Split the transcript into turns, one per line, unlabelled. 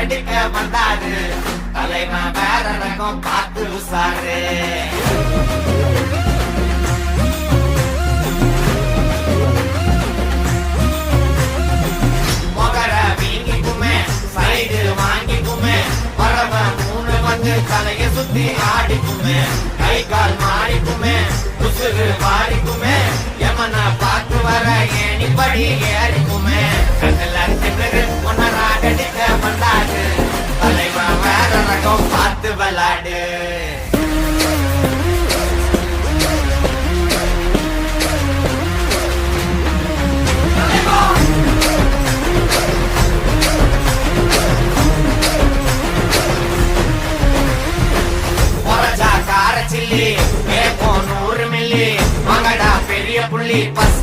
கடிக்க வந்தாரு தலைவன் வேற ரகம் பார்த்து உசாரு மொகர வீங்கிக்குமே சைடு வாங்கிக்குமே வரவன் மூணு வந்து தலைய சுத்தி ஆடிக்குமே கை கால் மாறிக்குமே உசுறு வாடிக்குமே எமன பார்த்து வர ஏனிப்படி ஏறிக்குமே கண்ணுல திணறு ஒன்னரா கடிக்க வந்தாரு தலைவன் வேற ரகம் பார்த்து விளாடு சில்லி 100 மில்லி மகடா பெரிய புள்ளி பஸ்